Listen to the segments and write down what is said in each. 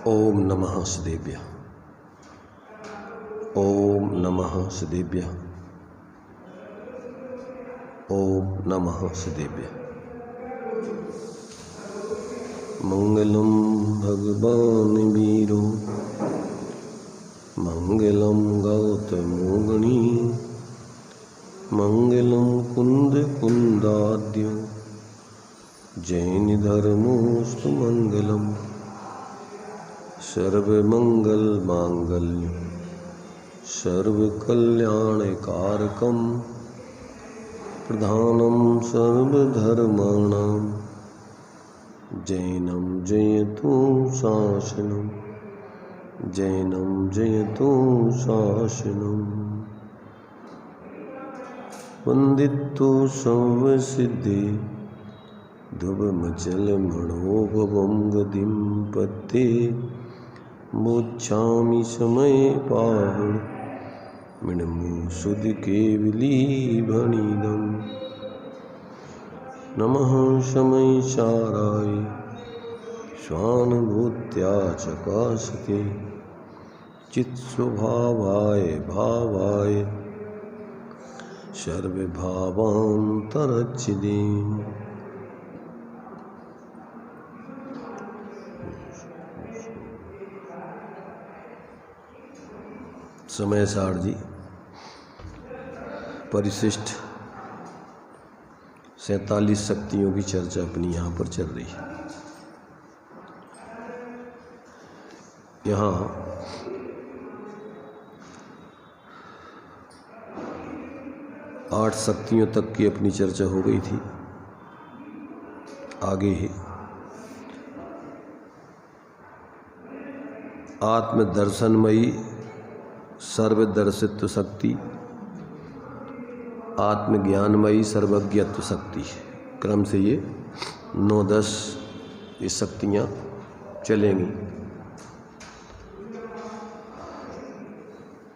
ओम नमः सदेभ्य। ओम नमः सदेभ्य। ओम नमः सदेभ्य। मंगलम भगवान वीरो मंगलम गौतमो गणी मंगलम कुंद कुंदाद्यो जैन धर्मोस्तु मंगलम सर्वमंगल मांगल्य सर्वकल्याणकारकं प्रधानं सर्वधर्माणां जैनं जयतु शासनं जैनं जयतु शासनं वन्दितो सर्वसिद्धि ध्रुवमचलमणोभवं गतिं पत्ते मोक्षामि समये पाहुण मिणमुसुधकेवलीभणिदं नमः शमयचाराय स्वानुभूत्या चकाशते चित्स्वभावाय भावाय सर्वभावान्तरच्छिदे समय सार जी परिशिष्ट 47 शक्तियों की चर्चा अपनी यहाँ पर चल रही है। यहाँ 8 शक्तियों तक की अपनी चर्चा हो गई थी। आगे है आत्मदर्शनमयी सर्वदर्शित्व शक्ति, आत्मज्ञानमयी सर्वज्ञत्व शक्ति। क्रम से ये 9-10 ये शक्तियाँ चलेंगी।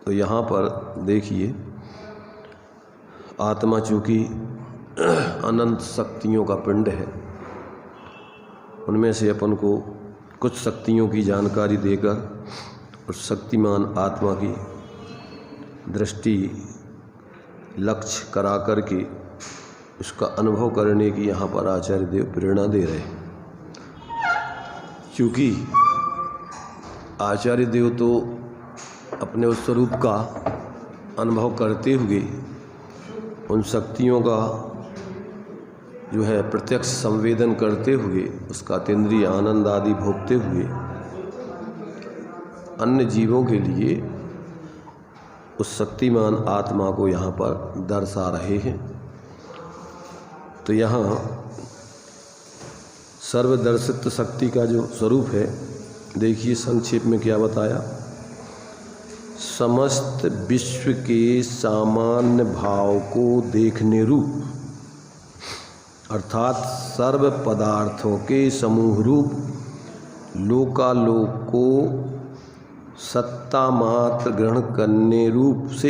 तो यहाँ पर देखिए आत्मा चूँकि अनंत शक्तियों का पिंड है, उनमें से अपन को कुछ शक्तियों की जानकारी देकर उस शक्तिमान आत्मा की दृष्टि लक्ष्य करा करके उसका अनुभव करने की यहाँ पर आचार्य देव प्रेरणा दे रहे हैं। क्योंकि आचार्य देव तो अपने उस स्वरूप का अनुभव करते हुए उन शक्तियों का जो है प्रत्यक्ष संवेदन करते हुए उसका अतीन्द्रिय आनंद आदि भोगते हुए अन्य जीवों के लिए उस शक्तिमान आत्मा को यहाँ पर दर्शा रहे हैं। तो यहाँ सर्वदर्शित्व शक्ति का जो स्वरूप है, देखिए संक्षेप में क्या बताया। समस्त विश्व के सामान्य भाव को देखने रूप अर्थात सर्व पदार्थों के समूह रूप लोकालोक को सत्ता मात्र ग्रहण करने रूप से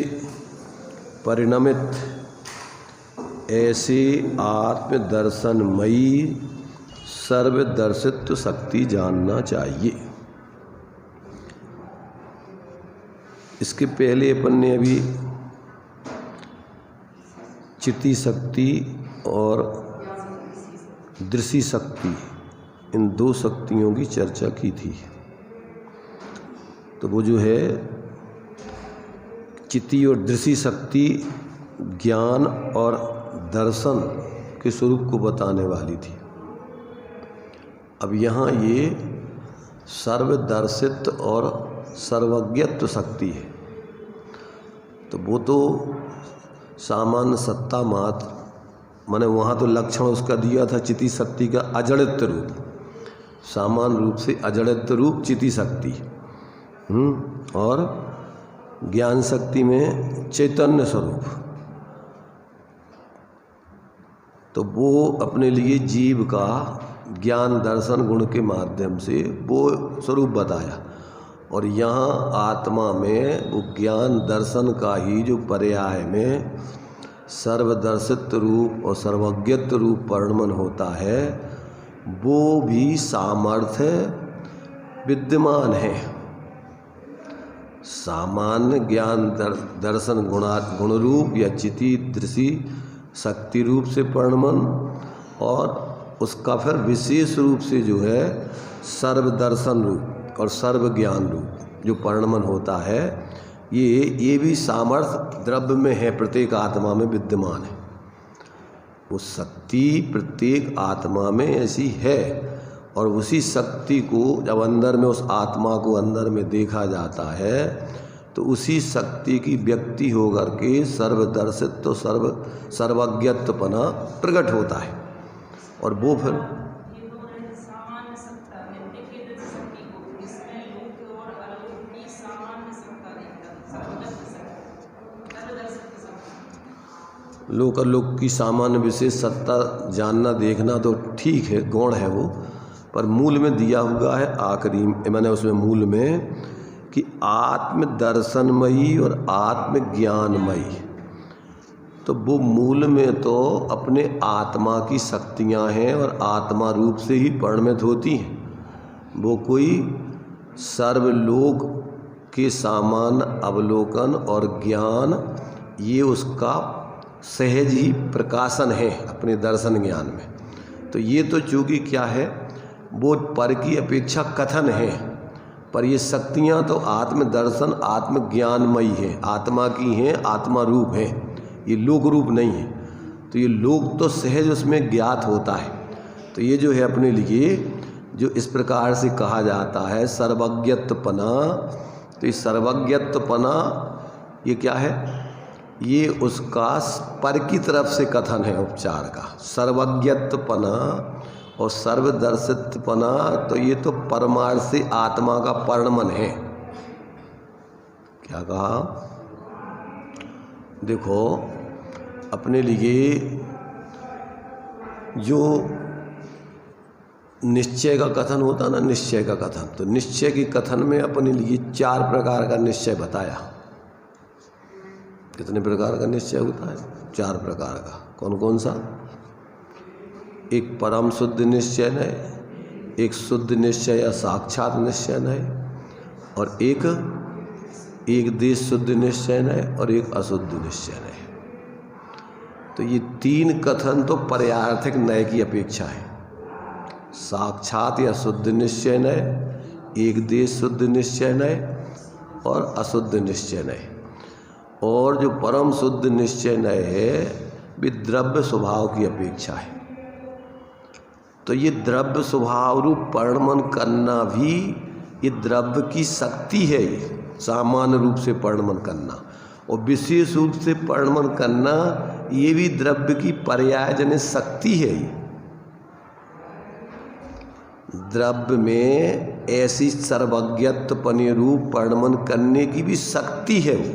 परिणमित ऐसे आत्मदर्शनमयी सर्वदर्शित्व शक्ति जानना चाहिए। इसके पहले अपन ने अभी चित्ती शक्ति और दृश्य शक्ति इन 2 शक्तियों की चर्चा की थी। तो वो जो है चित्ती और दृश्य शक्ति ज्ञान और दर्शन के स्वरूप को बताने वाली थी। अब यहाँ ये सर्वदर्शित्व और सर्वज्ञत्व शक्ति है। तो वो तो सामान्य सत्ता मात्र, माने वहाँ तो लक्षण उसका दिया था चित्ती शक्ति का अजड़त्व रूप, सामान्य रूप से अजड़त्व रूप चित्ती शक्ति, और ज्ञान शक्ति में चैतन्य स्वरूप। तो वो अपने लिए जीव का ज्ञान दर्शन गुण के माध्यम से वो स्वरूप बताया। और यहाँ आत्मा में वो ज्ञान दर्शन का ही जो पर्याय में सर्वदर्शित्व रूप और सर्वज्ञत्व रूप परिणमन होता है, वो भी सामर्थ्य विद्यमान है। सामान्य ज्ञान दर्शन गुण रूप या चिति दृषि शक्ति रूप से परिणमन, और उसका फिर विशेष रूप से जो है सर्व दर्शन रूप और सर्व ज्ञान रूप जो परिणमन होता है, ये भी सामर्थ्य द्रव्य में है, प्रत्येक आत्मा में विद्यमान है। वो शक्ति प्रत्येक आत्मा में ऐसी है, और उसी शक्ति को जब अंदर में उस आत्मा को अंदर में देखा जाता है तो उसी शक्ति की व्यक्ति होकर के सर्वदर्शित्व सर्वज्ञत्वपना प्रकट होता है। और वो फिर लोक लोक की सामान्य विशेष सत्ता जानना देखना तो ठीक है, गौण है वो, पर मूल में दिया हुआ है आखिरी मैंने उसमें मूल में कि आत्म दर्शनमयी और आत्म ज्ञानमयी। तो वो मूल में तो अपने आत्मा की शक्तियां हैं और आत्मा रूप से ही परिणमित होती हैं। वो कोई सर्वलोक के सामान्य अवलोकन और ज्ञान ये उसका सहज ही प्रकाशन है अपने दर्शन ज्ञान में। तो ये तो चूँकि क्या है, वो पर की अपेक्षा कथन है, पर ये शक्तियाँ तो आत्मदर्शन आत्मज्ञानमयी हैं, आत्मा की हैं, आत्मा रूप है, ये लोक रूप नहीं है। तो ये लोक तो सहज उसमें ज्ञात होता है। तो ये जो है अपने लिए जो इस प्रकार से कहा जाता है सर्वज्ञत्वपना, तो ये सर्वज्ञत्वपना ये क्या है, ये उसका पर की तरफ से कथन है उपचार का। सर्वज्ञत्वपना और सर्वदर्शित्वपना, तो ये तो परमार्थ से आत्मा का परिणमन है। क्या कहा, देखो अपने लिए जो निश्चय का कथन होता ना, निश्चय का कथन, तो निश्चय के कथन में अपने लिए 4 प्रकार का निश्चय बताया। कितने प्रकार का निश्चय होता है? 4 प्रकार का। कौन कौन सा? एक परम शुद्ध निश्चय है, एक शुद्ध निश्चय या साक्षात निश्चय है, और एक देश शुद्ध निश्चय है, और एक अशुद्ध निश्चय है। तो ये 3 कथन तो पर्यार्थक नय की अपेक्षा है। साक्षात या शुद्ध निश्चय नय, एक देश शुद्ध निश्चय नय, और अशुद्ध निश्चय नय। और जो परम शुद्ध निश्चय नय है वे द्रव्य स्वभाव की अपेक्षा है। तो ये द्रव्य स्वभाव रूप परिणमन करना भी ये द्रव्य की शक्ति है, ये सामान्य रूप से परिणमन करना, और विशेष रूप से परिणमन करना ये भी द्रव्य की पर्यायजन्य शक्ति है। ये द्रव्य में ऐसी सर्वज्ञत्वपने रूप परिणमन करने की भी शक्ति है वो।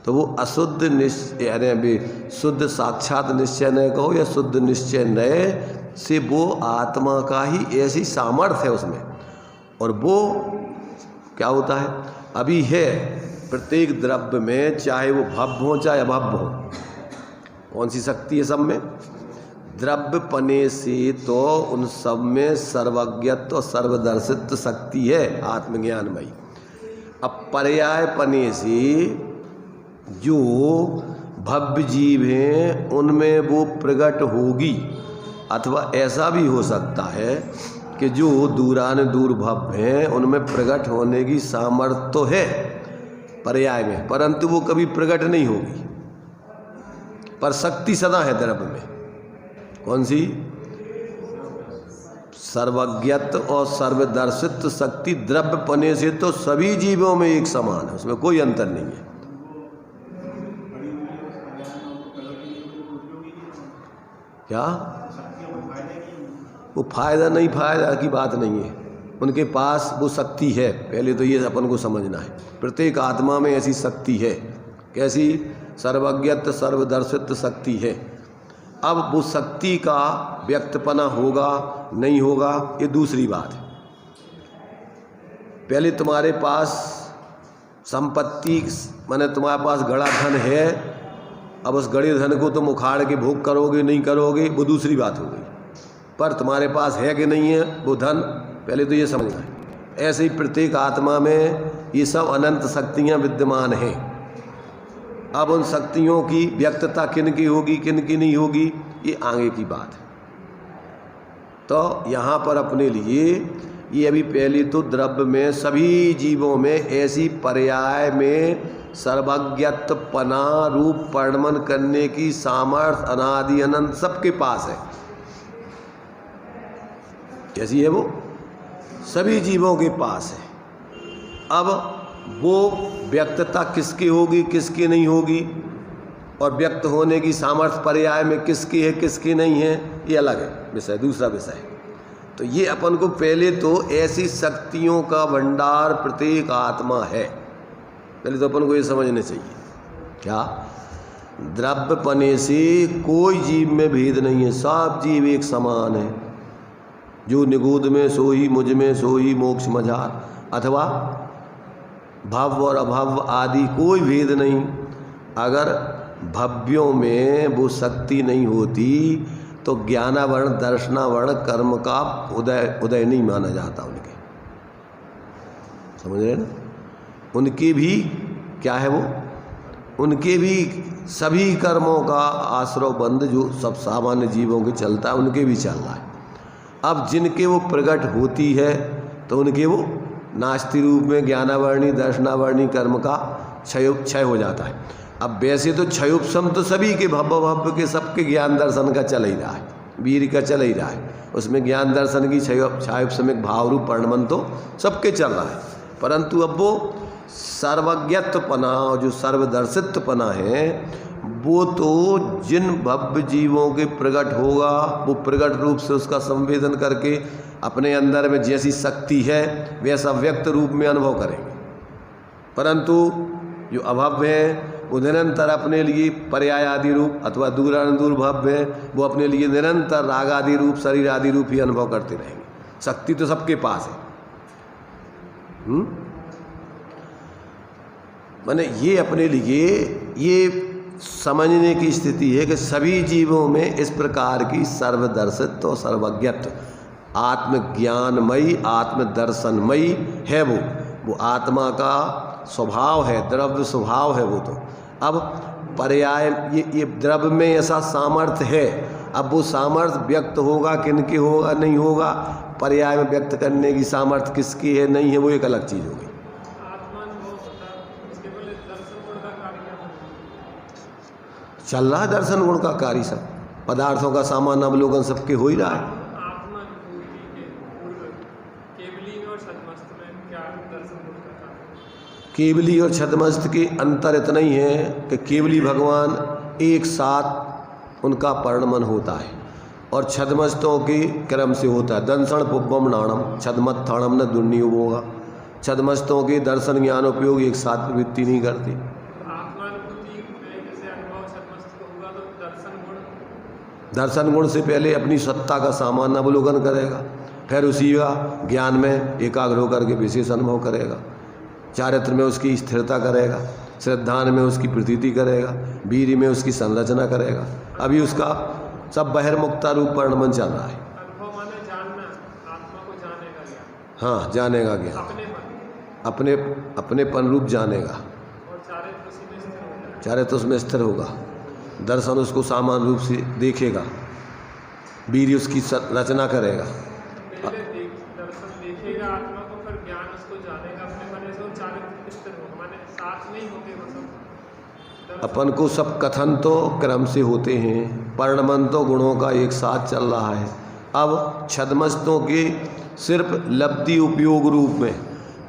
तो वो अशुद्ध निश्चय यानी शुद्ध साक्षात निश्चय नय कहो या शुद्ध निश्चय नय से वो आत्मा का ही ऐसी सामर्थ्य है उसमें। और वो क्या होता है, अभी है प्रत्येक द्रव्य में, चाहे वो भव्य हो चाहे अभव्य हो। कौन सी शक्ति है सब में? द्रव्य पने से तो उन सब में सर्वज्ञत्व और सर्वदर्शित्व शक्ति है आत्मज्ञानमयी। अब पर्याय पने से जो भव्य जीव हैं उनमें वो प्रकट होगी, अथवा ऐसा भी हो सकता है कि जो दूरान दूर भव्य हैं उनमें प्रकट होने की सामर्थ्य तो है पर्याय में, परंतु वो कभी प्रकट नहीं होगी। पर शक्ति सदा है द्रव्य में। कौन सी? सर्वज्ञत्व और सर्वदर्शित्व शक्ति द्रव्य पने से तो सभी जीवों में एक समान है, उसमें कोई अंतर नहीं है। क्या वो फायदा नहीं, फायदा की बात नहीं है, उनके पास वो शक्ति है। पहले तो ये अपन को समझना है, प्रत्येक आत्मा में ऐसी शक्ति है। कैसी? सर्वज्ञत्व सर्वदर्शित्व शक्ति है। अब वो शक्ति का व्यक्तपना होगा नहीं होगा ये दूसरी बात है। पहले तुम्हारे पास संपत्ति माने तुम्हारे पास गड़ा धन है, अब उस गड़े धन को तुम उखाड़ के भोग करोगे नहीं करोगे वो दूसरी बात हो गई, पर तुम्हारे पास है कि नहीं है वो धन, पहले तो ये समझना है। ऐसे ही प्रत्येक आत्मा में ये सब अनंत शक्तियाँ विद्यमान हैं। अब उन शक्तियों की व्यक्तता किन की होगी किन की नहीं होगी ये आगे की बात है। तो यहाँ पर अपने लिए ये अभी पहले तो द्रव्य में सभी जीवों में ऐसी पर्याय में सर्वज्ञत्वपना रूप वर्णन करने की सामर्थ्य अनादि अनंत सबके पास है। कैसी है वो? सभी जीवों के पास है। अब वो व्यक्तता किसकी होगी किसकी नहीं होगी और व्यक्त होने की सामर्थ्य पर्याय में किसकी है किसकी नहीं है ये अलग है विषय, दूसरा विषय। तो ये अपन को पहले तो ऐसी शक्तियों का भंडार प्रत्येक आत्मा है, पहले तो अपन को ये समझना चाहिए। क्या? द्रव्यपने से कोई जीव में भेद नहीं है, सब जीव एक समान है। जो निगूढ़ में सो ही मुझ में सो ही मोक्ष मझार, अथवा भव और अभव आदि कोई भेद नहीं। अगर भव्यों में वो शक्ति नहीं होती तो ज्ञानावर्ण दर्शनावर्ण कर्म का उदय नहीं माना जाता उनके। समझ रहे ना? उनके भी क्या है वो? उनके भी सभी कर्मों का आश्रय बंद जो सब सामान्य जीवों के चलता है उनके भी चल रहा है। अब जिनके वो प्रकट होती है तो उनके वो नास्ति रूप में ज्ञानावर्णी दर्शनावर्णी कर्म का क्षय हो जाता है। अब वैसे तो क्षयोपशम तो सभी के भव्य के सबके ज्ञान दर्शन का चल ही रहा है, वीर का चल ही रहा है। उसमें ज्ञान दर्शन की क्षयोपशमिक भाव रूप परिणमन तो सबके चल रहा है। परंतु अब वो सर्वज्ञत्वपना और जो सर्वदर्शित्वपना है वो तो जिन भव्य जीवों के प्रकट होगा वो प्रकट रूप से उसका संवेदन करके अपने अंदर में जैसी शक्ति है वैसा व्यक्त रूप में अनुभव करेंगे। परंतु जो अभव्य है वो निरंतर अपने लिए पर्याय आदि रूप अथवा दूरानुदूर भव्य है वो अपने लिए निरंतर राग आदि रूप शरीर आदि रूप ही अनुभव करते रहेंगे। शक्ति तो सबके पास है। माने ये अपने लिए ये समझने की स्थिति है कि सभी जीवों में इस प्रकार की सर्वदर्शित्व और सर्वज्ञत्व आत्मज्ञानमयी आत्मदर्शनमयी है। वो आत्मा का स्वभाव है, द्रव्य स्वभाव है वो तो। अब पर्याय ये द्रव्य में ऐसा सामर्थ्य है। अब वो सामर्थ्य व्यक्त होगा किनके होगा नहीं होगा, पर्याय में व्यक्त करने की सामर्थ्य किसकी है नहीं है वो एक अलग चीज़ होगी। चल रहा है दर्शन गुण का कार्य, सब पदार्थों का सामान्य अवलोकन सबके हो ही रहा है। केवली और छद्मस्त के अंतर इतना ही है कि केवली भगवान एक साथ उनका परिणमन होता है और छद्मस्तों के क्रम से होता है। दंसण पुब्बम नाणम छद्मत्थाणम न दुर्नियोग होगा। छद्मस्तों के दर्शन ज्ञान उपयोग एक साथ प्रवृत्ति नहीं करती। दर्शन गुण से पहले अपनी सत्ता का सामान्य अवलोकन करेगा, फिर उसी का ज्ञान में एकाग्र होकर के विशेष अनुभव करेगा। चारित्र में उसकी स्थिरता करेगा, श्रद्धान में उसकी प्रतीति करेगा, वीर में उसकी संरचना करेगा। अभी उसका सब बहिर्मुक्ता रूप परिणमन चल रहा है। हाँ, जानेगा ज्ञान अपनेपन रूप जानेगा, चारित्र उसमें स्थिर होगा। दर्शन उसको सामान्य रूप से देखेगा, वीर उसकी रचना करेगा। अपन को सब कथन तो क्रम से होते हैं, परिणमन तो गुणों का एक साथ चल रहा है। अब छद्मस्तों के सिर्फ लब्धि उपयोग रूप में,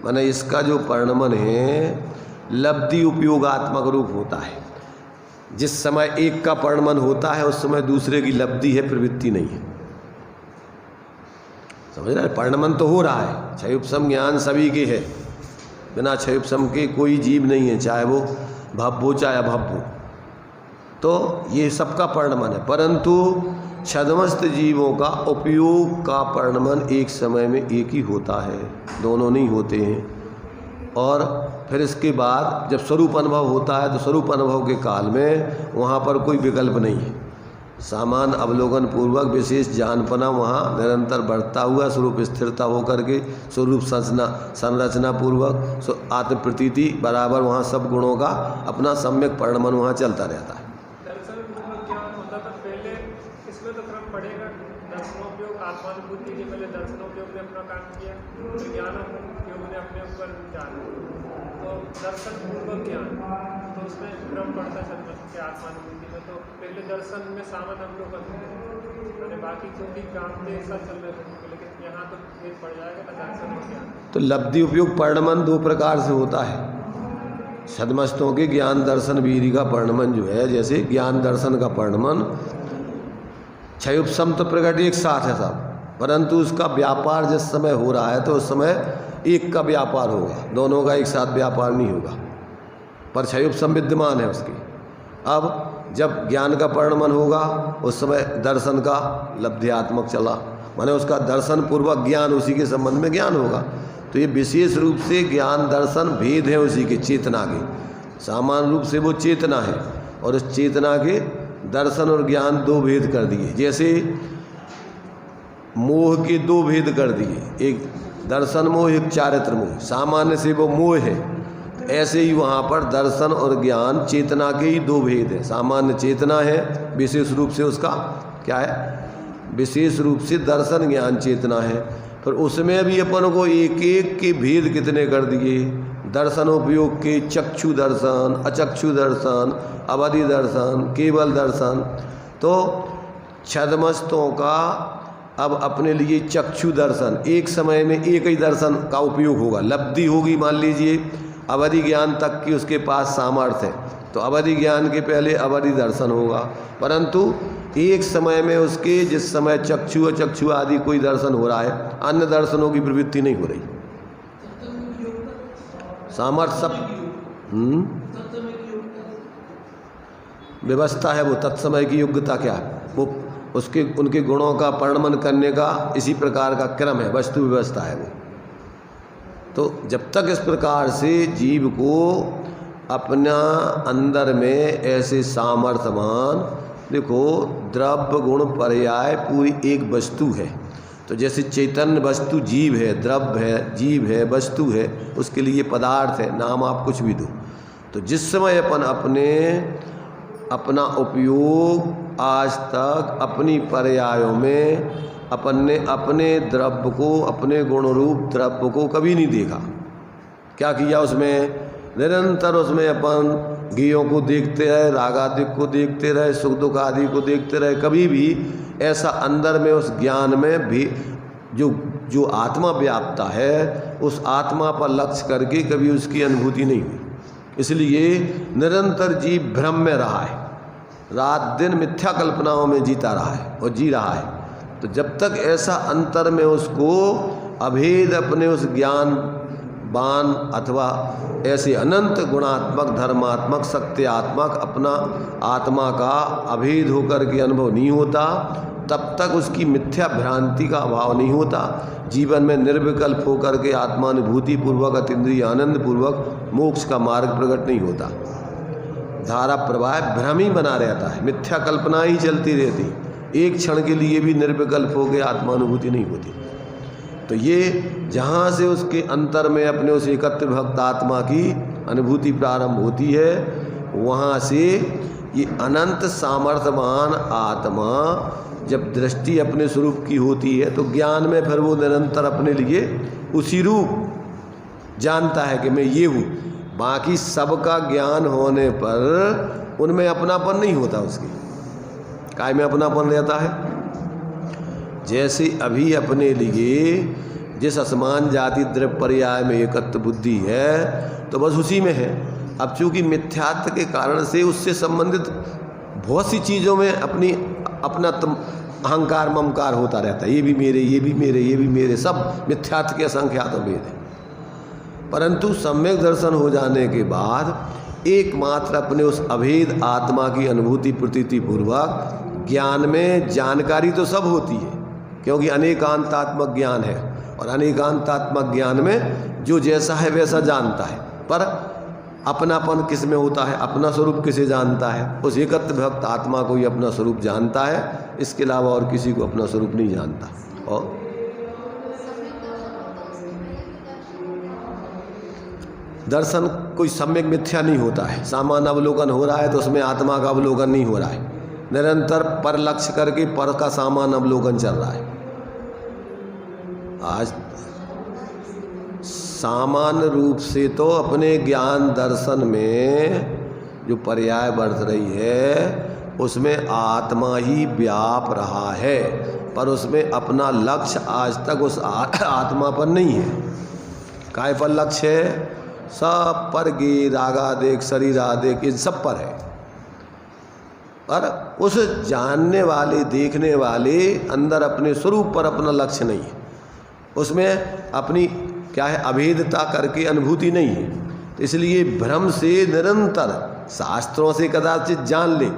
माने इसका जो परिणमन है लब्धि उपयोगात्मक रूप होता है। जिस समय एक का परिणमन होता है उस समय दूसरे की लब्धि है, प्रवृत्ति नहीं है। समझ रहे? परिणमन तो हो रहा है, क्षयोपशम ज्ञान सभी के है, बिना क्षयोपशम के कोई जीव नहीं है, चाहे वो भव हो चाहे अभव हो। तो ये सबका परिणमन है, परंतु छद्मस्त जीवों का उपयोग का परिणमन एक समय में एक ही होता है, दोनों नहीं होते हैं। और फिर इसके बाद जब स्वरूप अनुभव होता है तो स्वरूप अनुभव के काल में वहाँ पर कोई विकल्प नहीं है। सामान अवलोकन पूर्वक विशेष जानपना वहाँ निरंतर बढ़ता हुआ स्वरूप स्थिरता होकर के स्वरूप संरचना पूर्वक आत्म प्रतीति बराबर वहाँ सब गुणों का अपना सम्यक परिणमन वहाँ चलता रहता है। दर्शन क्या होता था पहले, इसमें तो क्रम पड़ेगा। दर्शनोपयोग आत्मानुभूति के पहले दर्शनोपयोग ने अपना काम किया, फिर ज्ञानोपयोग ने अपने ऊपर विचार, तो दर्शन पूर्वक ज्ञान, तो उसमें क्रम पड़ता चलता है आत्मानुभूति में। तो पहले दर्शन में सामान अवलोकन मैंने बाकी जो भी काम थे एक साथ चल रहे थे, लेकिन यहाँ तो भेद पड़ जाएगा ना दर्शन और ज्ञान। तो लब्धि उपयोग परिणमन दो प्रकार से होता है। सदमस्तों के ज्ञान दर्शन वीरी का परिणमन जो है, जैसे ज्ञान दर्शन का परिणमन क्षयोपशम तो प्रकट एक साथ है सब, परंतु उसका व्यापार जिस समय हो रहा है तो उस समय एक का व्यापार होगा, दोनों का एक साथ व्यापार नहीं होगा, पर क्षयोपशम विद्यमान है उसकी। अब जब ज्ञान का परिणमन होगा उस समय दर्शन का लब्ध्यात्मक चला, माने उसका दर्शन पूर्वक ज्ञान, उसी के संबंध में ज्ञान होगा। तो ये विशेष रूप से ज्ञान दर्शन भेद है उसी के चेतना के, सामान्य रूप से वो चेतना है और उस चेतना के दर्शन और ज्ञान दो भेद कर दिए। जैसे मोह के दो भेद कर दिए, एक दर्शन मोह, एक चारित्र मोह, सामान्य से वो मोह है। ऐसे ही वहाँ पर दर्शन और ज्ञान चेतना के ही दो भेद है। सामान्य चेतना है, विशेष रूप से उसका क्या है, विशेष रूप से दर्शन ज्ञान चेतना है। पर उसमें भी अपन को एक एक के भेद कितने कर दिए, दर्शनोपयोग के चक्षु दर्शन, अचक्षु दर्शन, अवधि दर्शन, केवल दर्शन। तो छद्मस्तों का अब अपने लिए चक्षु दर्शन, एक समय में एक ही दर्शन का उपयोग होगा, लब्धि होगी। मान लीजिए अवधि ज्ञान तक की उसके पास सामर्थ्य है, तो अवधि ज्ञान के पहले अवधि दर्शन होगा, परंतु एक समय में उसके जिस समय चक्षु अचक्षु आदि कोई दर्शन हो रहा है, अन्य दर्शनों की प्रवृत्ति नहीं हो रही। सामर्थ्य सब व्यवस्था है, वो तत्समय की योग्यता क्या है, वो उसके उनके गुणों का परिणमन करने का इसी प्रकार का क्रम है, वस्तु व्यवस्था है वो। तो जब तक इस प्रकार से जीव को अपना अंदर में ऐसे सामर्थ्यवान, देखो द्रव्य गुण पर्याय पूरी एक वस्तु है। तो जैसे चैतन्य वस्तु जीव है, द्रव्य है, जीव है, वस्तु है, उसके लिए पदार्थ है, नाम आप कुछ भी दो। तो जिस समय अपन अपना उपयोग आज तक अपनी पर्यायों में अपन ने अपने द्रव्य को, अपने गुण रूप द्रव्य को कभी नहीं देखा। क्या किया उसमें, निरंतर उसमें अपन ज्ञेयों को देखते रहे, रागादिक को देखते रहे, सुख दुख आदि को देखते रहे। कभी भी ऐसा अंदर में उस ज्ञान में भी जो आत्मा व्याप्ता है, उस आत्मा पर लक्ष्य करके कभी उसकी अनुभूति नहीं हुई। इसलिए निरंतर जीव भ्रम में रहा है, रात दिन मिथ्या कल्पनाओं में जीता रहा है और जी रहा है। तो जब तक ऐसा अंतर में उसको अभेद अपने उस ज्ञान बान अथवा ऐसे अनंत गुणात्मक, धर्मात्मक, सत्यात्मक अपना आत्मा का अभेद होकर के अनुभव नहीं होता, तब तक उसकी मिथ्या भ्रांति का अभाव नहीं होता। जीवन में निर्विकल्प होकर के आत्मानुभूति पूर्वक, अतीन्द्रिय आनंद पूर्वक मोक्ष का मार्ग प्रकट नहीं होता। धारा प्रवाह भ्रम ही बना रहता है, मिथ्या कल्पना ही चलती रहती, एक क्षण के लिए भी निर्विकल्प हो गए आत्मानुभूति नहीं होती। तो ये जहाँ से उसके अंतर में अपने उस एकत्र भक्त आत्मा की अनुभूति प्रारंभ होती है, वहाँ से ये अनंत सामर्थ्यवान आत्मा जब दृष्टि अपने स्वरूप की होती है, तो ज्ञान में फिर वो निरंतर अपने लिए उसी रूप जानता है कि मैं ये हूँ। बाकी सबका ज्ञान होने पर उनमें अपनापन नहीं होता, उसकी काय में अपनापन रहता है। जैसे अभी अपने लिए जिस असमान जाति द्रव्य पर्याय में एकत्व बुद्धि है, तो बस उसी में है। अब चूंकि मिथ्यात्व के कारण से उससे संबंधित बहुत सी चीज़ों में अपना अहंकार ममकार होता रहता है, ये भी मेरे, ये भी मेरे, ये भी मेरे, सब मिथ्यात्व के असंख्यात भेद है। परंतु सम्यक दर्शन हो जाने के बाद एकमात्र अपने उस अभेद आत्मा की अनुभूति प्रतीति पूर्वक ज्ञान में जानकारी तो सब होती है, क्योंकि अनेकांतात्मक ज्ञान है और अनेकांतात्मक ज्ञान में जो जैसा है वैसा जानता है। पर अपनापन किस में होता है, अपना स्वरूप किसे जानता है, उस एकत्व भक्त आत्मा को ही अपना स्वरूप जानता है, इसके अलावा और किसी को अपना स्वरूप नहीं जानता। और दर्शन कोई सम्यक मिथ्या नहीं होता है। सामान्य अवलोकन हो रहा है तो उसमें आत्मा का अवलोकन नहीं हो रहा है, निरंतर पर लक्ष्य करके पर का सामान्य अवलोकन चल रहा है। आज सामान्य रूप से तो अपने ज्ञान दर्शन में जो पर्याय बरत रही है उसमें आत्मा ही व्याप रहा है, पर उसमें अपना लक्ष्य आज तक उस आत्मा पर नहीं है। काय पर लक्ष्य है? सब पर गे रागादेक शरीरादेक इन सब पर है, पर उस जानने वाले देखने वाले अंदर अपने स्वरूप पर अपना लक्ष्य नहीं है। उसमें अपनी क्या है, अभेदता करके अनुभूति नहीं है। तो इसलिए भ्रम से निरंतर शास्त्रों से कदाचित जान ले,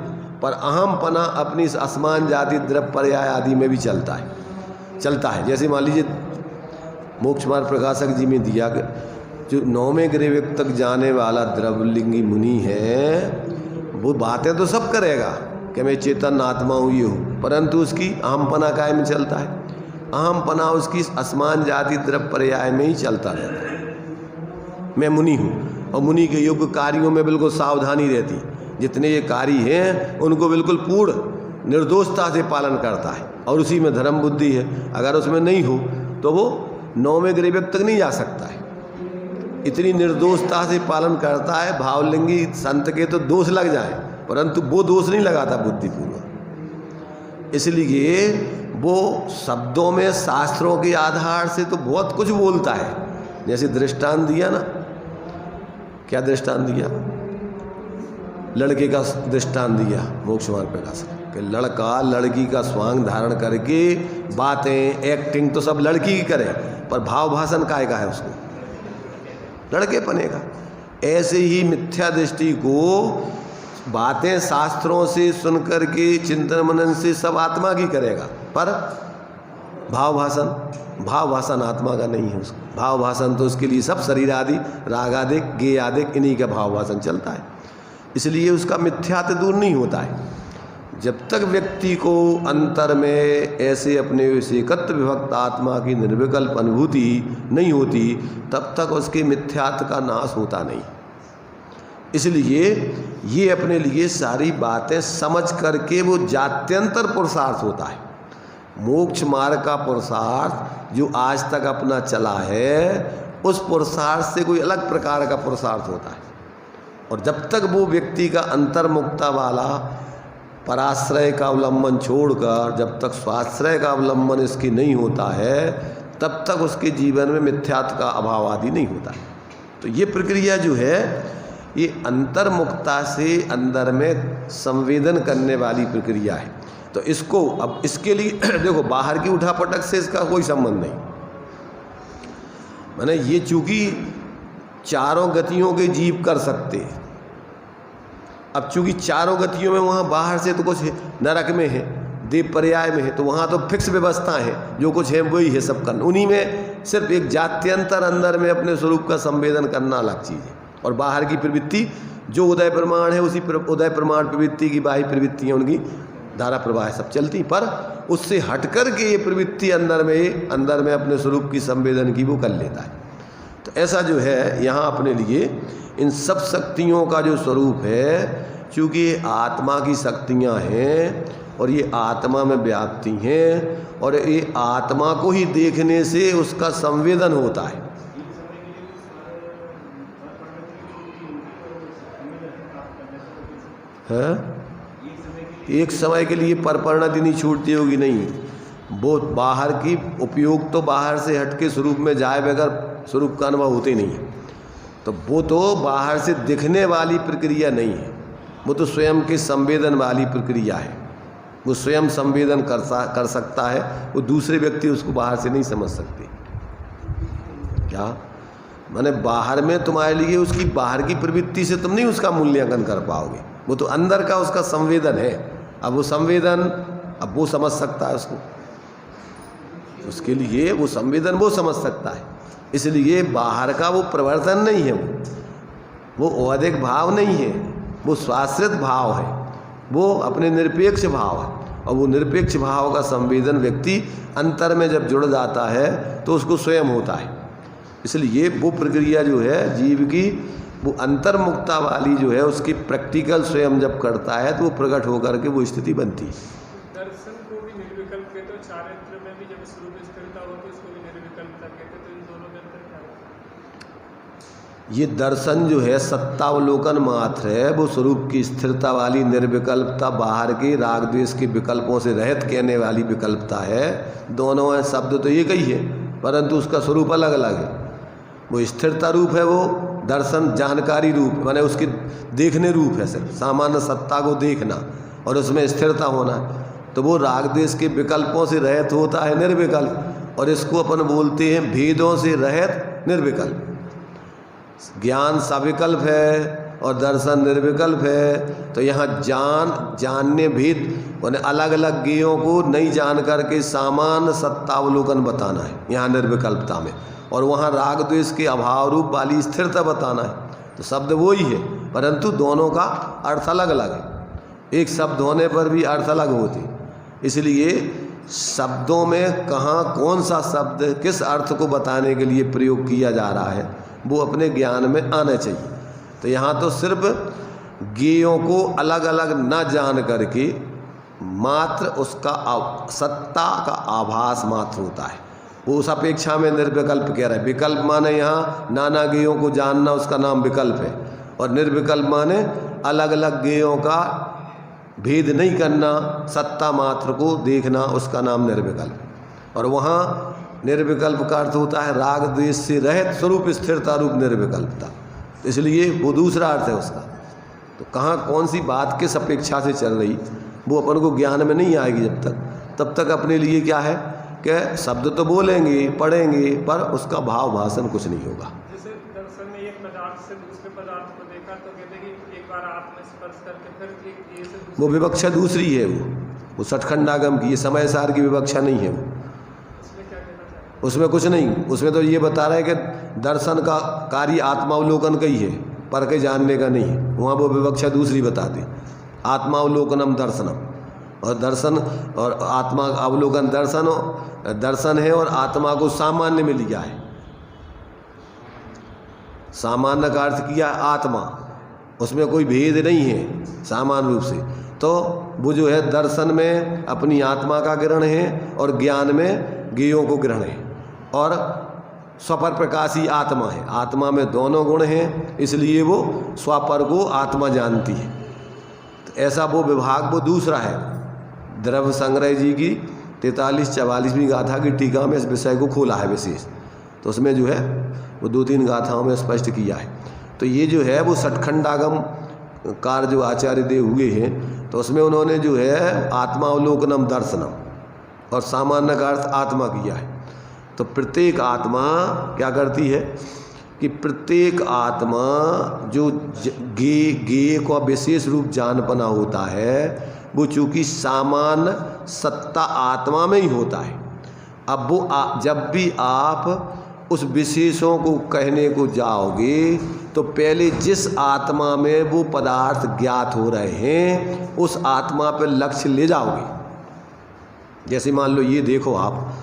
पर अहमपना अपनी इस असमान जाति द्रव्य पर्याय आदि में भी चलता है। जैसे मान लीजिए मोक्ष मार्ग प्रकाशक जी में दिया कि जो 9वें ग्रेव तक जाने वाला द्रवलिंगी मुनि है वो बातें तो सब करेगा कि मैं चेतन आत्मा हुई हूँ, परंतु उसकी अहमपना काय में चलता है, अहमपना उसकी असमान जाति द्रव्य पर्याय में ही चलता रहता है। मैं मुनि हूँ और मुनि के योग्य कार्यों में बिल्कुल सावधानी रहती, जितने ये कार्य हैं उनको बिल्कुल पूर्ण निर्दोषता से पालन करता है, और उसी में धर्म बुद्धि है। अगर उसमें नहीं हो तो वो 9वें ग्रेव तक नहीं जा सकता है। इतनी निर्दोषता से पालन करता है, भावलिंगी संत के तो दोष लग जाए परंतु वो दोष नहीं लगाता बुद्धिपूर्वक। इसलिए वो शब्दों में शास्त्रों के आधार से तो बहुत कुछ बोलता है। जैसे दृष्टांत दिया ना, क्या दृष्टांत दिया? लड़के का दृष्टांत दिया मोक्ष मार्ग प्रकाश कि लड़का लड़की का स्वांग धारण करके बातें एक्टिंग तो सब लड़की की करे, पर भाव भाषण काय का है उसको लड़के पने का। ऐसे ही मिथ्या दृष्टि को बातें शास्त्रों से सुनकर के चिंतन मनन से सब आत्मा की करेगा, पर भाव भाषण आत्मा का नहीं है। उसका भाव भाषण तो उसके लिए सब शरीर आदि राग आदि गे आदि इन्हीं का भाव भाषण चलता है। इसलिए उसका मिथ्यात्व दूर नहीं होता है। जब तक व्यक्ति को अंतर में ऐसे अपने एकत्व विभक्त आत्मा की निर्विकल्प अनुभूति नहीं होती, तब तक उसके मिथ्यात्व का नाश होता नहीं। इसलिए ये अपने लिए सारी बातें समझ करके वो जात्यंतर पुरुषार्थ होता है। मोक्ष मार्ग का पुरुषार्थ जो आज तक अपना चला है, उस पुरुषार्थ से कोई अलग प्रकार का पुरुषार्थ होता है। और जब तक वो व्यक्ति का अंतर्मुक्ता वाला पराश्रय का अवलंबन छोड़कर जब तक स्वाश्रय का अवलंबन इसकी नहीं होता है, तब तक उसके जीवन में मिथ्यात्व का अभाव आदि नहीं होता है। तो ये प्रक्रिया जो है ये अंतर्मुक्ता से अंदर में संवेदन करने वाली प्रक्रिया है। तो इसको अब इसके लिए देखो बाहर की उठापटक से इसका कोई संबंध नहीं। माने ये चूंकि चारों गतियों के जीव कर सकते हैं, अब चूंकि चारों गतियों में वहाँ बाहर से तो कुछ नरक में है, देव पर्याय में है, तो वहाँ तो फिक्स व्यवस्था है, जो कुछ है वही है सब करना। उन्हीं में सिर्फ एक जात्यंतर अंदर में अपने स्वरूप का संवेदन करना अलग चीज़ है। और बाहर की प्रवृत्ति जो उदय प्रमाण है, उसी उदय प्रमाण प्रवृत्ति की बाह्य प्रवृत्तियाँ उनकी धारा प्रवाह सब चलती, पर उससे हट कर के ये प्रवृत्ति अंदर में अपने स्वरूप की संवेदन की वो कर लेता है। तो ऐसा जो है यहाँ अपने लिए इन सब शक्तियों का जो स्वरूप है, चूँकि ये आत्मा की शक्तियाँ हैं और ये आत्मा में व्याप्ति हैं, और ये आत्मा को ही देखने से उसका संवेदन होता है। एक समय के लिए परपरिणति नहीं छूटती होगी, नहीं, वो बाहर की उपयोग तो बाहर से हटके स्वरूप में जाए बगैर स्वरूप का अनुभव होते नहीं है। तो वो तो बाहर से दिखने वाली प्रक्रिया नहीं है, वो तो स्वयं के संवेदन वाली प्रक्रिया है। वो स्वयं संवेदन कर सकता है, वो दूसरे व्यक्ति उसको बाहर से नहीं समझ सकते। क्या माने बाहर में तुम्हारे लिए उसकी बाहर की प्रवृत्ति से तुम नहीं उसका मूल्यांकन कर पाओगे, वो तो अंदर का उसका संवेदन है। अब वो संवेदन अब वो समझ सकता है उसको, उसके लिए वो संवेदन वो समझ सकता है। इसलिए बाहर का वो प्रवर्तन नहीं है, वो अधिक भाव नहीं है, वो स्वाश्रित भाव है, वो अपने निरपेक्ष भाव है। और वो निरपेक्ष भाव का संवेदन व्यक्ति अंतर में जब जुड़ जाता है तो उसको स्वयं होता है। इसलिए वो प्रक्रिया जो है जीव की, वो अंतर्मुक्ता वाली जो है, उसकी प्रैक्टिकल स्वयं जब करता है तो वो प्रकट होकर के वो स्थिति बनती है। दर्शन को भी निर्विकल्प कहते हो, चारित्र में भी जब स्वरूप स्थिरता होती है उसको भी निर्विकल्पता कहते हैं, तो इन दोनों में अंतर क्या है? ये दर्शन जो है सत्तावलोकन मात्र है, वो स्वरूप की स्थिरता वाली निर्विकल्पता, बाहर के राग द्वेष के विकल्पों से रहित कहने वाली विकल्पता है। दोनों है, शब्द तो एक ही है परंतु उसका स्वरूप अलग अलग है। वो स्थिरता रूप है, वो दर्शन जानकारी रूप, माने उसके देखने रूप है, सिर्फ सामान्य सत्ता को देखना और उसमें स्थिरता होना। तो वो राग द्वेष के विकल्पों से रहित होता है निर्विकल्प, और इसको अपन बोलते हैं भेदों से रहित निर्विकल्प। ज्ञान सविकल्प है और दर्शन निर्विकल्प है। तो यहाँ जानने भेद माने अलग अलग ज्ञेयों को नहीं जान करके सामान्य सत्तावलोकन बताना है यहाँ निर्विकल्पता में, और वहाँ राग द्वेष के अभाव रूप वाली स्थिरता बताना है। तो शब्द वो ही है परंतु दोनों का अर्थ अलग अलग है। एक शब्द होने पर भी अर्थ अलग होते, इसलिए शब्दों में कहाँ कौन सा शब्द किस अर्थ को बताने के लिए प्रयोग किया जा रहा है वो अपने ज्ञान में आना चाहिए। तो यहाँ तो सिर्फ ज्ञेयों को अलग अलग न जान करके मात्र उसका सत्ता का आभास मात्र होता है, वो उस अपेक्षा में निर्विकल्प कह रहा है। विकल्प माने यहाँ नाना ज्ञेयों को जानना, उसका नाम विकल्प है, और निर्विकल्प माने अलग अलग ज्ञेयों का भेद नहीं करना, सत्ता मात्र को देखना, उसका नाम निर्विकल्प। और वहाँ निर्विकल्प का अर्थ होता है राग द्वेष से रहित स्वरूप स्थिरता रूप निर्विकल्पता, इसलिए वो दूसरा अर्थ है उसका। तो कहाँ कौन सी बात किस अपेक्षा से चल रही वो अपन को ज्ञान में नहीं आएगी जब तक, तब तक अपने लिए क्या है कि शब्द तो बोलेंगे पढ़ेंगे पर उसका भाव भाषण कुछ नहीं होगा। जैसे दर्शन में एक पदार्थ से दूसरे पदार्थ को देखा तो कहते हैं कि एक बार आत्मा स्पर्श करके फिर एक ये से वो विवक्षा दूसरी है, वो सठखंडागम की, ये समय सार की विवक्षा नहीं है। वो उसमें कुछ नहीं, उसमें तो ये बता रहे हैं कि दर्शन का कार्य आत्मावलोकन का ही है, पर के जानने का नहीं है। वहाँ वो विवक्षा दूसरी बताते, आत्मावलोकनम दर्शनम, और दर्शन और आत्मा अवलोकन दर्शन है और आत्मा को सामान्य में लिया है। सामान्य का अर्थ किया आत्मा, उसमें कोई भेद नहीं है सामान्य रूप से। तो वो जो है दर्शन में अपनी आत्मा का ग्रहण है और ज्ञान में ज्ञेयों को ग्रहण है, और स्वपर प्रकाशी आत्मा है। आत्मा में दोनों गुण हैं, इसलिए वो स्वपर को आत्मा जानती है। तो ऐसा वो विभाग वो दूसरा है। द्रव्य संग्रह जी की 43-44वीं गाथा की टीका में इस विषय को खोला है विशेष, तो उसमें जो है वो 2-3 गाथाओं में स्पष्ट किया है। तो ये जो है वो सठखंडागम कार जो आचार्य देव हुए हैं, तो उसमें उन्होंने जो है आत्मावलोकनम दर्शनम और सामान्य का अर्थ आत्मा किया है। तो प्रत्येक आत्मा क्या करती है कि प्रत्येक आत्मा जो ज्ञेय का विशेष रूप जानपना होता है, वो चूँकि सामान्य सत्ता आत्मा में ही होता है। अब वो जब भी आप उस विशेषों को कहने को जाओगे तो पहले जिस आत्मा में वो पदार्थ ज्ञात हो रहे हैं उस आत्मा पर लक्ष्य ले जाओगे। जैसे मान लो ये देखो आप